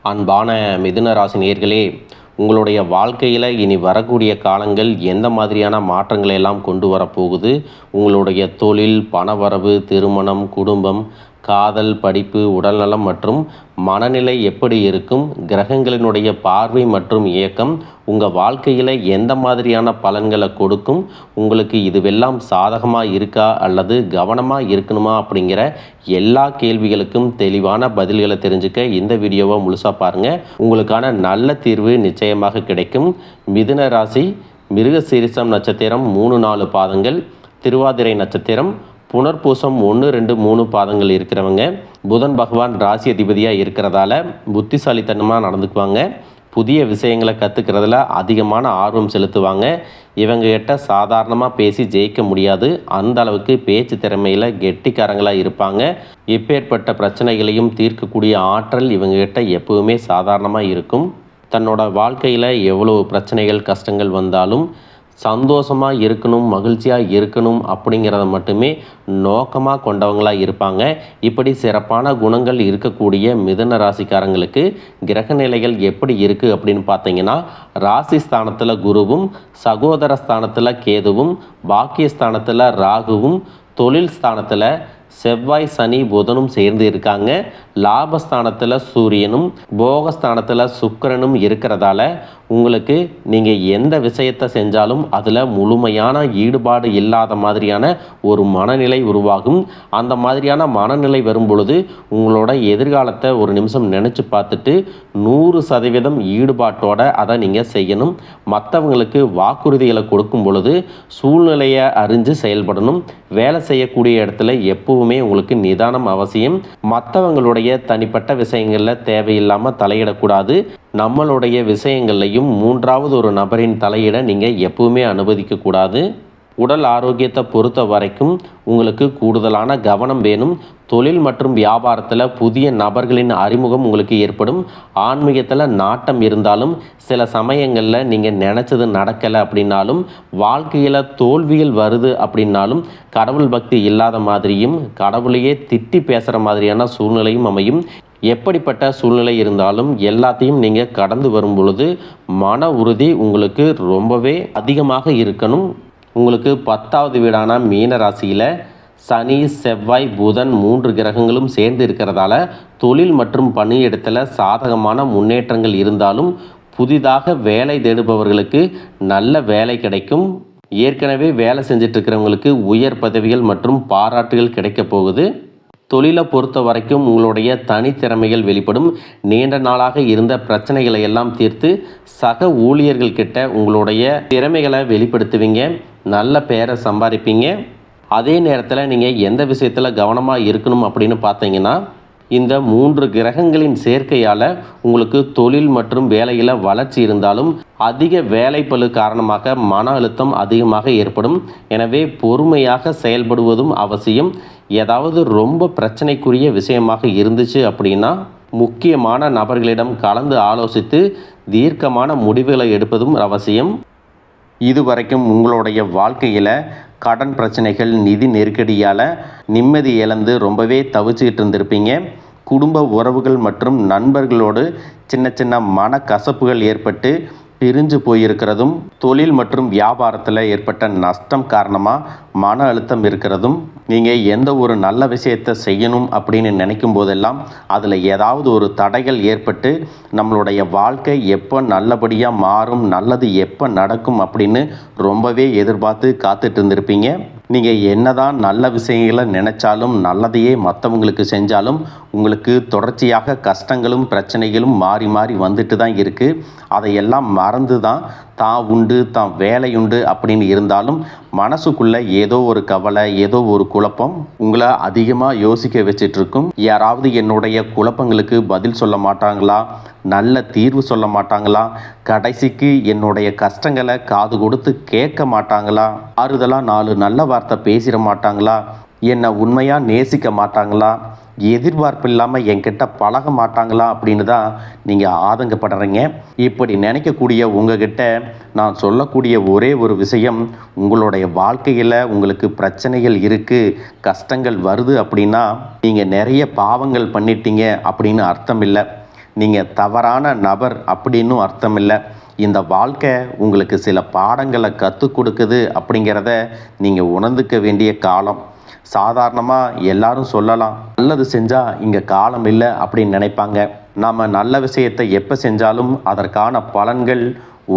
அன்பான மிதுன ராசி நேயர்களே, உங்களுடைய வாழ்க்கையில் இனி வரக்கூடிய காலங்கள் எந்த மாதிரியான மாற்றங்களை எல்லாம் கொண்டு வரப்போகுது, உங்களுடைய தொழில், பணவரவு, திருமணம், குடும்பம், காதல், படிப்பு, உடல்நலம் மற்றும் மனநிலை எப்படி இருக்கும், கிரகங்களினுடைய பார்வை மற்றும் இயக்கம் உங்கள் வாழ்க்கையில் எந்த மாதிரியான பலன்களை கொடுக்கும், உங்களுக்கு இதுவெல்லாம் சாதகமாக இருக்கா அல்லது கவனமாக இருக்கணுமா அப்படிங்கிற எல்லா கேள்விகளுக்கும் தெளிவான பதில்களை தெரிஞ்சுக்க இந்த வீடியோவை முழுசாக பாருங்கள். உங்களுக்கான நல்ல தீர்வு நிச்சயமாக கிடைக்கும். மிதுன ராசி, மிருகசீரிஷம் நட்சத்திரம் 3-4 பாதங்கள், திருவாதிரை நட்சத்திரம், புனர்பூசம் 1-2-3 பாதங்கள் இருக்கிறவங்க, புதன் பகவான் ராசி அதிபதியாக இருக்கிறதால புத்திசாலித்தனமாக நடந்துக்குவாங்க. புதிய விஷயங்களை கற்றுக்கிறதுல அதிகமான ஆர்வம் செலுத்துவாங்க. இவங்ககிட்ட சாதாரணமாக பேசி ஜெயிக்க முடியாது, அந்த அளவுக்கு பேச்சு திறமையில் கெட்டிக்காரங்களாக இருப்பாங்க. எப்பேற்பட்ட பிரச்சனைகளையும் தீர்க்கக்கூடிய ஆற்றல் இவங்ககிட்ட எப்போவுமே சாதாரணமாக இருக்கும். தன்னோட வாழ்க்கையில் எவ்வளோ பிரச்சனைகள், கஷ்டங்கள் வந்தாலும் சந்தோஷமாக இருக்கணும், மகிழ்ச்சியாக இருக்கணும் அப்படிங்கிறத மட்டுமே நோக்கமாக கொண்டவங்களாக இருப்பாங்க. இப்படி சிறப்பான குணங்கள் இருக்கக்கூடிய மிதுன ராசிக்காரங்களுக்கு கிரக நிலைகள் எப்படி இருக்குது அப்படின்னு பார்த்தீங்கன்னா, ராசி ஸ்தானத்தில் குருவும், சகோதர ஸ்தானத்தில் கேதுவும், பாக்கியஸ்தானத்தில் ராகுவும், தொழில் ஸ்தானத்தில் செவ்வாய், சனி, புதனும் சேர்ந்து இருக்காங்க. லாபஸ்தானத்தில் சூரியனும், போகஸ்தானத்தில் சுக்கிரனும் இருக்கிறதால உங்களுக்கு நீங்கள் எந்த விஷயத்தை செஞ்சாலும் அதில் முழுமையான ஈடுபாடு இல்லாத மாதிரியான ஒரு மனநிலை உருவாகும். அந்த மாதிரியான மனநிலை வரும் பொழுது உங்களோட எதிர்காலத்தை ஒரு நிமிஷம் நினச்சி பார்த்துட்டு 100% ஈடுபாட்டோட அதை நீங்கள் செய்யணும். மற்றவங்களுக்கு வாக்குறுதிகளை கொடுக்கும் பொழுது சூழ்நிலையை அறிஞ்சு செயல்படணும். வேலை செய்யக்கூடிய இடத்துல எப்பவுமே உங்களுக்கு நிதானம் அவசியம். மற்றவங்களுடைய தனிப்பட்ட விஷயங்களில் தேவையில்லாமல் தலையிடக்கூடாது. நம்மளுடைய விஷயங்கள்லையும் மூன்றாவது ஒரு நபரின் தலையிட நீங்கள் எப்பவுமே அனுமதிக்கக்கூடாது. உடல் ஆரோக்கியத்தை பொறுத்த வரைக்கும் உங்களுக்கு கூடுதலான கவனம் வேணும். தொழில் மற்றும் வியாபாரத்தில் புதிய நபர்களின் அறிமுகம் உங்களுக்கு ஏற்படும். ஆன்மீகத்தில் நாட்டம் இருந்தாலும் சில சமயங்களில் நீங்கள் நினச்சது நடக்கலை அப்படின்னாலும், வாழ்க்கையில் தோல்விகள் வருது அப்படின்னாலும், கடவுள் பக்தி இல்லாத மாதிரியும் கடவுளையே திட்டி பேசுகிற மாதிரியான சூழ்நிலையும் அமையும். எப்படிப்பட்ட சூழ்நிலை இருந்தாலும் எல்லாத்தையும் நீங்கள் கடந்து வரும் பொழுது மன உறுதி உங்களுக்கு ரொம்பவே அதிகமாக இருக்கணும். உங்களுக்கு 10வது வீடான மீன ராசியில் சனி, செவ்வாய், புதன் 3 கிரகங்களும் சேர்ந்து இருக்கிறதால தொழில் மற்றும் பணியிடத்தில் சாதகமான முன்னேற்றங்கள் இருந்தாலும், புதிதாக வேலை தேடுபவர்களுக்கு நல்ல வேலை கிடைக்கும். ஏற்கனவே வேலை செஞ்சுட்டு இருக்கிறவங்களுக்கு உயர் பதவிகள் மற்றும் பாராட்டுகள் கிடைக்க போகுது. தொழிலை பொறுத்த வரைக்கும் உங்களுடைய தனித்திறமைகள் வெளிப்படும். நீண்ட நாளாக இருந்த பிரச்சனைகளை எல்லாம் தீர்த்து சக ஊழியர்கள் கிட்ட உங்களுடைய திறமைகளை வெளிப்படுத்துவீங்க. நல்ல பெயரை சம்பாதிப்பீங்க. அதே நேரத்தில் நீங்கள் எந்த விஷயத்தில் கவனமாக இருக்கணும் அப்படின்னு பார்த்தீங்கன்னா, இந்த 3 கிரகங்களின் சேர்க்கையால் உங்களுக்கு தொழில் மற்றும் வேலையில் வளர்ச்சி இருந்தாலும் அதிக வேலைப்பளு காரணமாக மன அழுத்தம் அதிகமாக ஏற்படும். எனவே பொறுமையாக செயல்படுவதும் அவசியம். ஏதாவது ரொம்ப பிரச்சனைக்குரிய விஷயமாக இருந்துச்சு அப்படின்னா முக்கியமான நபர்களிடம் கலந்து ஆலோசித்து தீர்க்கமான முடிவுகளை எடுப்பதும் அவசியம். இதுவரைக்கும் உங்களுடைய வாழ்க்கையில் கடன் பிரச்சனைகள், நிதி நெருக்கடியால் நிம்மதி இழந்து ரொம்பவே தவிச்சுக்கிட்டு இருந்திருப்பீங்க. குடும்ப உறவுகள் மற்றும் நண்பர்களோடு சின்ன சின்ன மனக்கசப்புகள் ஏற்பட்டு பிரிஞ்சு போயிருக்கிறதும், தொழில் மற்றும் வியாபாரத்தில் ஏற்பட்ட நஷ்டம் காரணமாக மன அழுத்தம் இருக்கிறதும், நீங்கள் எந்த ஒரு நல்ல விஷயத்தை செய்யணும் அப்படின்னு நினைக்கும் போதெல்லாம் அதில் ஏதாவது ஒரு தடைகள் ஏற்பட்டு நம்மளுடைய வாழ்க்கை எப்போ நல்லபடியாக மாறும், நல்லது எப்போ நடக்கும் அப்படின்னு ரொம்பவே எதிர்பார்த்து காத்துட்டு இருந்திருப்பீங்க. நீங்கள் என்னதான் நல்ல விஷயங்களை நினைச்சாலும், நல்லதையே மற்றவங்களுக்கு செஞ்சாலும் உங்களுக்கு தொடர்ச்சியாக கஷ்டங்களும் பிரச்சனைகளும் மாறி மாறி வந்துட்டு தான் இருக்குது. அதையெல்லாம் மறந்து தான் உண்டு, தான் வேலையுண்டு அப்படின்னு இருந்தாலும் மனசுக்குள்ளே ஏதோ ஒரு கவலை, ஏதோ ஒரு குழப்பம் உங்களை அதிகமாக யோசிக்க வச்சிட்ருக்கும். யாராவது என்னுடைய குழப்பங்களுக்கு பதில் சொல்ல மாட்டாங்களா, நல்ல தீர்வு சொல்ல மாட்டாங்களா, கடைசிக்கு என்னுடைய கஷ்டங்களை காது கொடுத்து கேட்க மாட்டாங்களா, ஆறுதலாக 4 நல்ல வார்த்தை பேசிட மாட்டாங்களா, என்னை உண்மையாக நேசிக்க மாட்டாங்களா, எதிர்பார்ப்பு இல்லாமல் என்கிட்ட பழக மாட்டாங்களா அப்படின்னு தான் நீங்கள் ஆதங்கப்படுறீங்க. இப்படி நினைக்கக்கூடிய உங்ககிட்ட நான் சொல்லக்கூடிய ஒரே ஒரு விஷயம், உங்களுடைய வாழ்க்கையில் உங்களுக்கு பிரச்சனைகள் இருக்குது, கஷ்டங்கள் வருது அப்படின்னா நீங்கள் நிறைய பாவங்கள் பண்ணிட்டீங்க அப்படின்னு அர்த்தம் இல்லை. நீங்கள் தவறான நபர் அப்படின்னும் அர்த்தம் இல்லை. இந்த வாழ்க்கை உங்களுக்கு சில பாடங்களை கற்றுக் கொடுக்குது அப்படிங்கிறத நீங்கள் உணர்ந்துக்க வேண்டிய காலம். சாதாரணமாக எல்லாரும் சொல்லலாம், நல்லது செஞ்சால் இங்கே காலம் இல்லை அப்படின்னு நினைப்பாங்க. நாம் நல்ல விஷயத்தை எப்போ செஞ்சாலும் அதற்கான பலன்கள்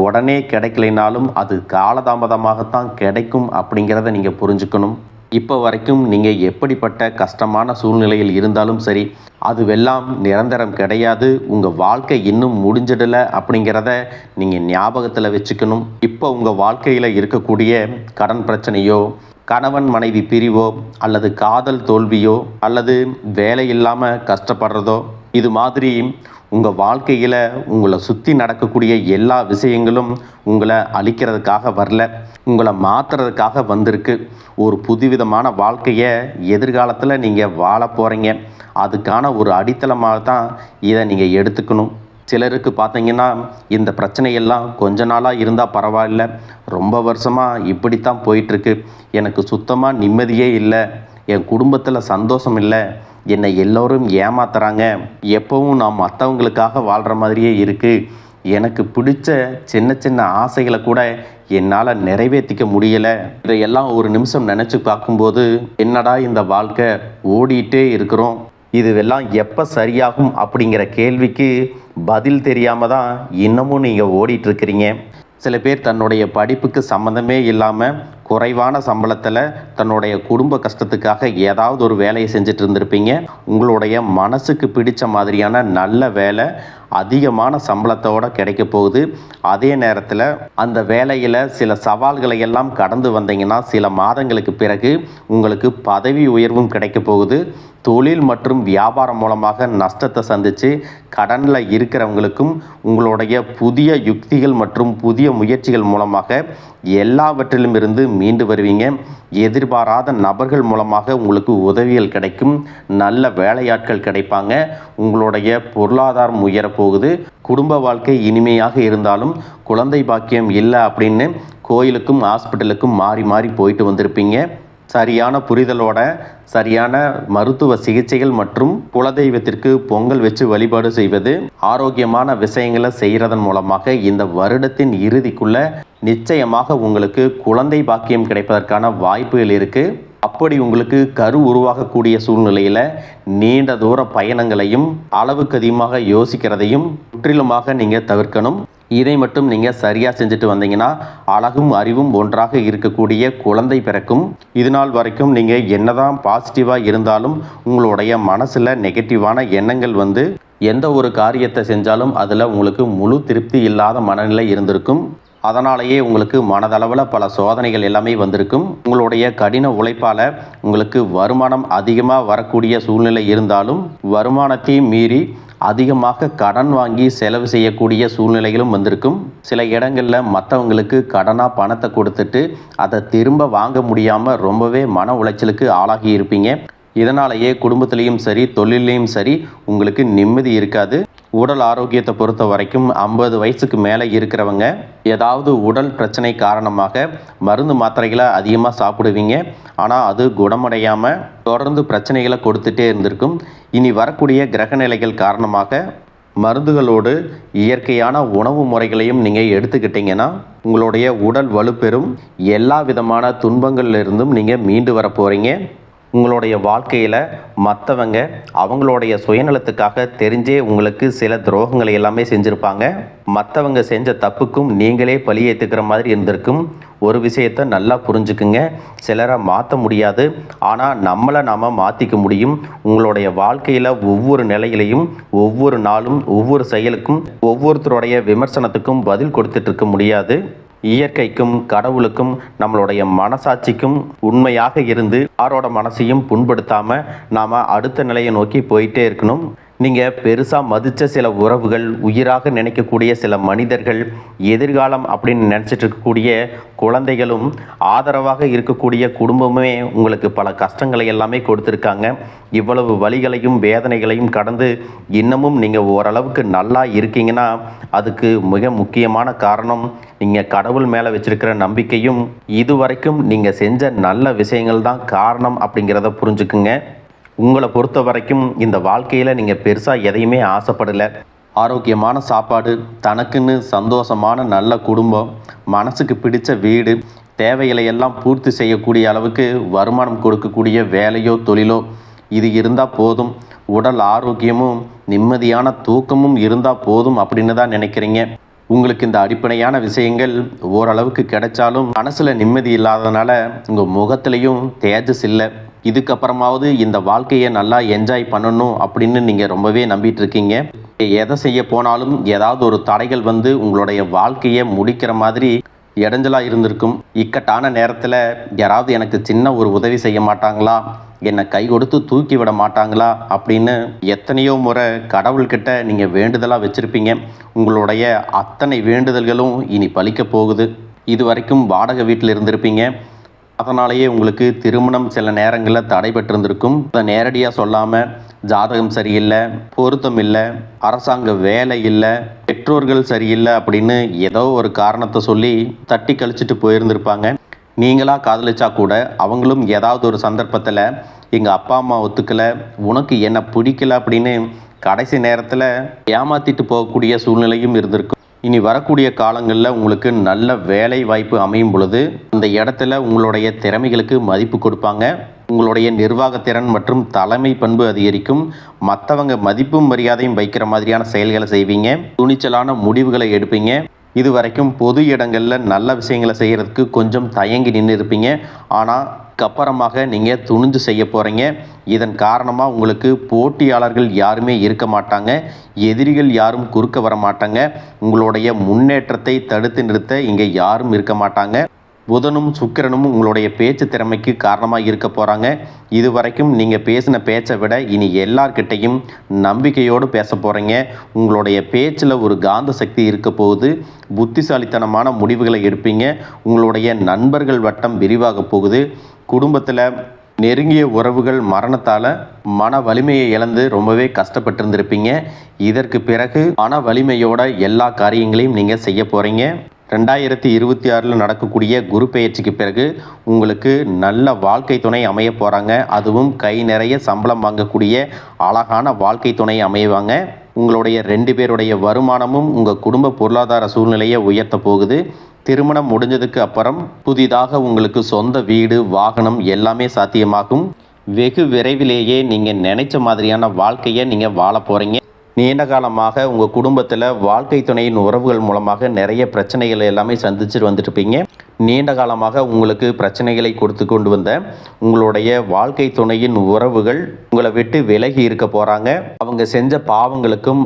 உடனே கிடைக்கலைனாலும் அது காலதாமதமாகத்தான் கிடைக்கும் அப்படிங்கிறத நீங்கள் புரிஞ்சுக்கணும். இப்போ வரைக்கும் நீங்கள் எப்படிப்பட்ட கஷ்டமான சூழ்நிலையில் இருந்தாலும் சரி, அதுவெல்லாம் நிரந்தரம் கிடையாது. உங்கள் வாழ்க்கை இன்னும் முடிஞ்சிடலை அப்படிங்கிறத நீங்கள் ஞாபகத்தில் வச்சுக்கணும். இப்போ உங்கள் வாழ்க்கையில் இருக்கக்கூடிய கடன் பிரச்சனையோ, கணவன் மனைவி பிரிவோ, அல்லது காதல் தோல்வியோ, அல்லது வேலை இல்லாமல் கஷ்டப்படுறதோ, இது மாதிரி உங்கள் வாழ்க்கையில் உங்களை சுற்றி நடக்கக்கூடிய எல்லா விஷயங்களும் உங்களை அழிக்கிறதுக்காக வரல, உங்களை மாற்றுறதுக்காக வந்திருக்கு. ஒரு புதுவிதமான வாழ்க்கையை எதிர்காலத்தில் நீங்கள் வாழ போகிறீங்க. அதுக்கான ஒரு அடித்தளமாக தான் இதை நீங்கள் எடுத்துக்கணும். சிலருக்கு பார்த்தீங்கன்னா இந்த பிரச்சனையெல்லாம் கொஞ்ச நாளாக இருந்தால் பரவாயில்ல, ரொம்ப வருஷமாக இப்படித்தான் போயிட்டுருக்கு, எனக்கு சுத்தமாக நிம்மதியே இல்லை, என் குடும்பத்தில் சந்தோஷம் இல்லை, என்னை எல்லோரும் ஏமாத்துறாங்க, எப்பவும் நான் மற்றவங்களுக்காக வாழ்கிற மாதிரியே இருக்குது, எனக்கு பிடிச்ச சின்ன சின்ன ஆசைகளை கூட என்னால் நிறைவேற்றிக்க முடியலை. இதையெல்லாம் ஒரு நிமிஷம் நினச்சி பார்க்கும்போது, என்னடா இந்த வாழ்க்கை, ஓடிட்டே இருக்கிறோம், இதுவெல்லாம் எப்போ சரியாகும் அப்படிங்கிற கேள்விக்கு பதில் தெரியாமல் தான் இன்னமும் நீங்கள் ஓடிட்டுருக்கிறீங்க. சில பேர் தன்னுடைய படிப்புக்கு சம்மந்தமே இல்லாமல் குறைவான சம்பளத்தில் தன்னுடைய குடும்ப கஷ்டத்துக்காக ஏதாவது ஒரு வேலையை செஞ்சுட்டு இருந்திருப்பீங்க. உங்களுடைய மனசுக்கு பிடிச்ச மாதிரியான நல்ல வேலை அதிகமான சம்பளத்தோடு கிடைக்க போகுது. அதே நேரத்தில் அந்த வேலையில் சில சவால்களை எல்லாம் கடந்து வந்தீங்கன்னா சில மாதங்களுக்கு பிறகு உங்களுக்கு பதவி உயர்வும் கிடைக்க போகுது. தொழில் மற்றும் வியாபாரம் மூலமாக நஷ்டத்தை சந்தித்து கடனில் இருக்கிறவங்களுக்கும் உங்களுடைய புதிய யுக்திகள் மற்றும் புதிய முயற்சிகள் மூலமாக எல்லாவற்றிலும் இருந்து மீண்டு வருவீங்க. எதிர்பாராத நபர்கள் மூலமாக உங்களுக்கு உதவிகள் கிடைக்கும், நல்ல வேலையாட்கள் கிடைப்பாங்க, உங்களுடைய பொருளாதாரம் உயரப்போகுது. குடும்ப வாழ்க்கை இனிமையாக இருந்தாலும் குழந்தை பாக்கியம் இல்லை அப்படின்னு கோயிலுக்கும் ஹாஸ்பிட்டலுக்கும் மாறி மாறி போயிட்டு வந்திருப்பீங்க. சரியான புரிதலோட சரியான மருத்துவ சிகிச்சைகள் மற்றும் குலதெய்வத்திற்கு பொங்கல் வச்சு வழிபாடு செய்வது, ஆரோக்கியமான விஷயங்களை செய்கிறதன் மூலமாக இந்த வருடத்தின் இறுதிக்குள்ள நிச்சயமாக உங்களுக்கு குழந்தை பாக்கியம் கிடைப்பதற்கான வாய்ப்புகள் இருக்குது. அப்படி உங்களுக்கு கரு உருவாகக்கூடிய சூழ்நிலையில் நீண்ட தூர பயணங்களையும் அளவுக்கு அதிகமாக யோசிக்கிறதையும் முற்றிலுமாக நீங்கள் தவிர்க்கணும். இதை மட்டும் நீங்கள் சரியாக செஞ்சுட்டு வந்தீங்கன்னா அழகும் அறிவும் ஒன்றாக இருக்கக்கூடிய குழந்தை பிறக்கும். இது நாள் வரைக்கும் நீங்கள் என்னதான் பாசிட்டிவாக இருந்தாலும் உங்களுடைய மனசில் நெகட்டிவான எண்ணங்கள் வந்து எந்த ஒரு காரியத்தை செஞ்சாலும் அதில் உங்களுக்கு முழு திருப்தி இல்லாத மனநிலை இருந்திருக்கும். அதனாலேயே உங்களுக்கு மனதளவில் பல சோதனைகள் எல்லாமே வந்திருக்கும். உங்களுடைய கடின உழைப்பால் உங்களுக்கு வருமானம் அதிகமாக வரக்கூடிய சூழ்நிலை இருந்தாலும் வருமானத்தையும் மீறி அதிகமாக கடன் வாங்கி செலவு செய்யக்கூடிய சூழ்நிலைகளும் வந்திருக்கும். சில இடங்களில் மற்றவங்களுக்கு கடனாக பணத்தை கொடுத்துட்டு அதை திரும்ப வாங்க முடியாமல் ரொம்பவே மன உளைச்சலுக்கு ஆளாகி இருப்பீங்க. இதனாலேயே குடும்பத்திலையும் சரி தொழிலையும் சரி உங்களுக்கு நிம்மதி இருக்காது. உடல் ஆரோக்கியத்தை பொறுத்த வரைக்கும் 50 வயசுக்கு மேலே இருக்கிறவங்க ஏதாவது உடல் பிரச்சனை காரணமாக மருந்து மாத்திரைகளை அதிகமாக சாப்பிடுவீங்க. ஆனால் அது குணமடையாமல் தொடர்ந்து பிரச்சனைகளை கொடுத்துட்டே இருந்திருக்கும். இனி வரக்கூடிய கிரகநிலைகள் காரணமாக மருந்துகளோடு இயற்கையான உணவு முறைகளையும் நீங்கள் எடுத்துக்கிட்டிங்கன்னா உங்களுடைய உடல் வலுப்பெறும். எல்லா விதமான துன்பங்கள்லேருந்தும் நீங்கள் மீண்டு வர போகிறீங்க. உங்களுடைய வாழ்க்கையில் மற்றவங்க அவங்களுடைய சுயநலத்துக்காக தெரிஞ்சே உங்களுக்கு சில துரோகங்களை எல்லாமே செஞ்சுருப்பாங்க. மற்றவங்க செஞ்ச தப்புக்கும் நீங்களே பழி ஏற்றுக்கிற மாதிரி இருந்திருக்கும். ஒரு விஷயத்தை நல்லா புரிஞ்சுக்குங்க, சிலரை மாற்ற முடியாது, ஆனால் நம்மளை நாம் மாற்றிக்க முடியும். உங்களுடைய வாழ்க்கையில் ஒவ்வொரு நிலையிலையும் ஒவ்வொரு நாளும் ஒவ்வொரு செயலுக்கும் ஒவ்வொருத்தருடைய விமர்சனத்துக்கும் பதில் கொடுத்துட்டு இருக்க முடியாது. இயற்கைக்கும் கடவுளுக்கும் நம்மளுடைய மனசாட்சிக்கும் உண்மையாக இருந்து யாரோட மனசையும் புண்படுத்தாமல் நாம் அடுத்த நிலையை நோக்கி போயிட்டே இருக்கணும். நீங்கள் பெருசாக மதித்த சில உறவுகள், உயிராக நினைக்கக்கூடிய சில மனிதர்கள், எதிர்காலம் அப்படின்னு நினச்சிட்டு இருக்கக்கூடிய குழந்தைகளும், ஆதரவாக இருக்கக்கூடிய குடும்பமே உங்களுக்கு பல கஷ்டங்களை எல்லாமே கொடுத்துருக்காங்க. இவ்வளவு வலிகளையும் வேதனைகளையும் கடந்து இன்னமும் நீங்கள் ஓரளவுக்கு நல்லா இருக்கீங்கன்னா அதுக்கு மிக முக்கியமான காரணம் நீங்கள் கடவுள் மேலே வச்சிருக்கிற நம்பிக்கையும் இதுவரைக்கும் நீங்கள் செஞ்ச நல்ல விஷயங்கள் தான் காரணம் அப்படிங்கிறத புரிஞ்சுக்குங்க. உங்களை பொறுத்த வரைக்கும் இந்த வாழ்க்கையில் நீங்கள் பெருசாக எதையுமே ஆசைப்படலை. ஆரோக்கியமான சாப்பாடு, தனக்குன்னு சந்தோஷமான நல்ல குடும்பம், மனசுக்கு பிடிச்ச வீடு, தேவைகளை எல்லாம் பூர்த்தி செய்யக்கூடிய அளவுக்கு வருமானம் கொடுக்கக்கூடிய வேலையோ தொழிலோ இது இருந்தால் போதும், உடல் ஆரோக்கியமும் நிம்மதியான தூக்கமும் இருந்தால் போதும் அப்படின்னு தான் நினைக்கிறீங்க. உங்களுக்கு இந்த அடிப்படையான விஷயங்கள் ஓரளவுக்கு கிடைச்சாலும் மனசில் நிம்மதி இல்லாததுனால உங்கள் முகத்துலேயும் தேஜஸ் இல்லை. இதுக்கப்புறமாவது இந்த வாழ்க்கையை நல்லா என்ஜாய் பண்ணணும் அப்படின்னு நீங்கள் ரொம்பவே நம்பிட்டு இருக்கீங்க. எதை செய்ய போனாலும் ஏதாவது ஒரு தடைகள் வந்து உங்களுடைய வாழ்க்கையை முடிக்கிற மாதிரி இடைஞ்சலாக இருந்திருக்கும். இக்கட்டான நேரத்தில் யாராவது எனக்கு சின்ன ஒரு உதவி செய்ய மாட்டாங்களா, என்னை கை கொடுத்து தூக்கி விட மாட்டாங்களா அப்படின்னு எத்தனையோ முறை கடவுள்கிட்ட நீங்கள் வேண்டுதலாக வச்சுருப்பீங்க. உங்களுடைய அத்தனை வேண்டுதல்களும் இனி பலிக்க போகுது. இது வரைக்கும் வாடகை வீட்டில் இருந்திருப்பீங்க. அதனாலேயே உங்களுக்கு திருமணம் சில நேரங்களில் தடைபட்டிருந்திருக்கும். அதை நேரடியாக சொல்லாமல் ஜாதகம் சரியில்லை, பொருத்தம் இல்லை, அரசாங்க வேலை இல்லை, பெற்றோர்கள் சரியில்லை அப்படின்னு ஏதோ ஒரு காரணத்தை சொல்லி தட்டி கழிச்சிட்டு போயிருந்திருப்பாங்க. நீங்களாக காதலிச்சா கூட அவங்களும் ஏதாவது ஒரு சந்தர்ப்பத்தில் எங்கள் அப்பா அம்மா ஒத்துக்கலை, உனக்கு என்ன பிடிக்கல அப்படின்னு கடைசி நேரத்தில் ஏமாற்றிட்டு போகக்கூடிய சூழ்நிலையும் இருந்திருக்கும். இனி வரக்கூடிய காலங்களில் உங்களுக்கு நல்ல வேலை வாய்ப்பு அமையும் பொழுது அந்த இடத்துல உங்களுடைய திறமைகளுக்கு மதிப்பு கொடுப்பாங்க. உங்களுடைய நிர்வாகத்திறன் மற்றும் தலைமை பண்பு அதிகரிக்கும். மற்றவங்க மதிப்பும் மரியாதையும் வைக்கிற மாதிரியான செயல்களை செய்வீங்க. துணிச்சலான முடிவுகளை எடுப்பீங்க. இது வரைக்கும் பொது இடங்களில் நல்ல விஷயங்களை செய்கிறதுக்கு கொஞ்சம் தயங்கி நின்று இருப்பீங்க. ஆனால் அப்புறமாக நீங்கள் துணிஞ்சு செய்ய போகிறீங்க. இதன் காரணமாக உங்களுக்கு போட்டியாளர்கள் யாருமே இருக்க மாட்டாங்க, எதிரிகள் யாரும் குறுக்க வர மாட்டாங்க. உங்களுடைய முன்னேற்றத்தை தடுத்து நிறுத்த இங்கே யாரும் இருக்க மாட்டாங்க. புதனும் சுக்கிரனும் உங்களுடைய பேச்சு திறமைக்கு காரணமாக இருக்க போகிறாங்க. இது வரைக்கும் நீங்கள் பேசின பேச்சை விட இனி எல்லார்கிட்டையும் நம்பிக்கையோடு பேச போகிறீங்க. உங்களுடைய பேச்சில் ஒரு காந்த சக்தி இருக்க போகுது. புத்திசாலித்தனமான முடிவுகளை எடுப்பீங்க. உங்களுடைய நண்பர்கள் வட்டம் விரிவாக போகுது. குடும்பத்தில் நெருங்கிய உறவுகள் மரணத்தால் மன வலிமையை இழந்து ரொம்பவே கஷ்டப்பட்டிருந்திருப்பீங்க. இதற்கு பிறகு மன வலிமையோட எல்லா காரியங்களையும் நீங்கள் செய்ய போகிறீங்க. 2026 நடக்கக்கூடிய குரு பெயர்ச்சிக்கு பிறகு உங்களுக்கு நல்ல வாழ்க்கை துணை அமைய போகிறாங்க. அதுவும் கை நிறைய சம்பளம் வாங்கக்கூடிய அழகான வாழ்க்கை துணை அமைவாங்க. உங்களுடைய 2 பேருடைய வருமானமும் உங்கள் குடும்ப பொருளாதார சூழ்நிலையை உயர்த்த போகுது. திருமணம் முடிஞ்சதுக்கு அப்புறம் புதிதாக உங்களுக்கு சொந்த வீடு, வாகனம் எல்லாமே சாத்தியமாகும். வெகு விரைவிலேயே நீங்கள் நினைச்ச மாதிரியான வாழ்க்கையை நீங்கள் வாழ போகிறீங்க. நீண்ட காலமாக உங்கள் குடும்பத்தில் வாழ்க்கை துணையின் உறவுகள் மூலமாக நிறைய பிரச்சனைகள் எல்லாமே சந்திச்சுட்டு வந்துட்டுருப்பீங்க. நீண்ட காலமாக உங்களுக்கு பிரச்சனைகளை கொடுத்து கொண்டு வந்த உங்களுடைய வாழ்க்கை துணையின் உறவுகள் உங்களை விட்டு விலகி இருக்க போகிறாங்க. அவங்க செஞ்ச பாவங்களுக்கும்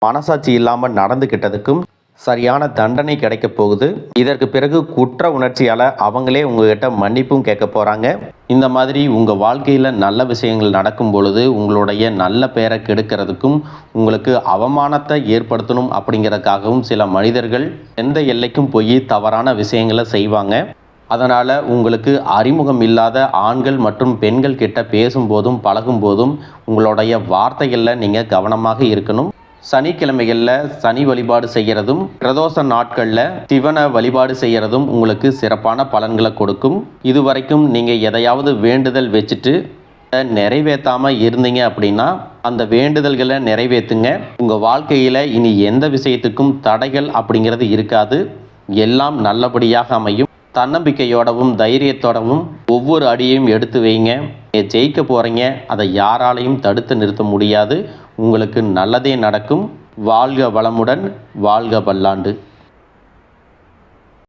மனசாட்சி இல்லாமல் நடந்துக்கிட்டதுக்கும் சரியான தண்டனை கிடைக்க போகுது. இதற்கு பிறகு குற்ற உணர்ச்சியால் அவங்களே உங்ககிட்ட மன்னிப்பும் கேட்க போகிறாங்க. இந்த மாதிரி உங்கள் வாழ்க்கையில் நல்ல விஷயங்கள் நடக்கும் பொழுது உங்களுடைய நல்ல பெயரை கெடுக்கிறதுக்கும் உங்களுக்கு அவமானத்தை ஏற்படுத்தணும் அப்படிங்கிறதுக்காகவும் சில மனிதர்கள் எந்த எல்லைக்கும் போய் தவறான விஷயங்களை செய்வாங்க. அதனால் உங்களுக்கு அறிமுகம் இல்லாத ஆண்கள் மற்றும் பெண்கள் கிட்ட பேசும்போதும் பழகும்போதும் உங்களுடைய வார்த்தைகளில் நீங்கள் கவனமாக இருக்கணும். சனிக்கிழமைகளில் சனி வழிபாடு செய்கிறதும் பிரதோஷ நாட்களில் சிவனை வழிபாடு செய்கிறதும் உங்களுக்கு சிறப்பான பலன்களை கொடுக்கும். இதுவரைக்கும் நீங்கள் எதையாவது வேண்டுதல் வச்சுட்டு நிறைவேற்றாமல் இருந்தீங்க அப்படின்னா அந்த வேண்டுதல்களை நிறைவேற்றுங்க. உங்கள் வாழ்க்கையில் இனி எந்த விஷயத்துக்கும் தடைகள் அப்படிங்கிறது இருக்காது. எல்லாம் நல்லபடியாக அமையும். தன்னம்பிக்கையோடவும் தைரியத்தோடவும் ஒவ்வொரு அடியையும் எடுத்து வைங்க. ஜெயிக்க போகிறீங்க. அதை யாராலையும் தடுத்து நிறுத்த முடியாது. உங்களுக்கு நல்லதே நடக்கும். வாழ்க வளமுடன், வாழ்க பல்லாண்டு.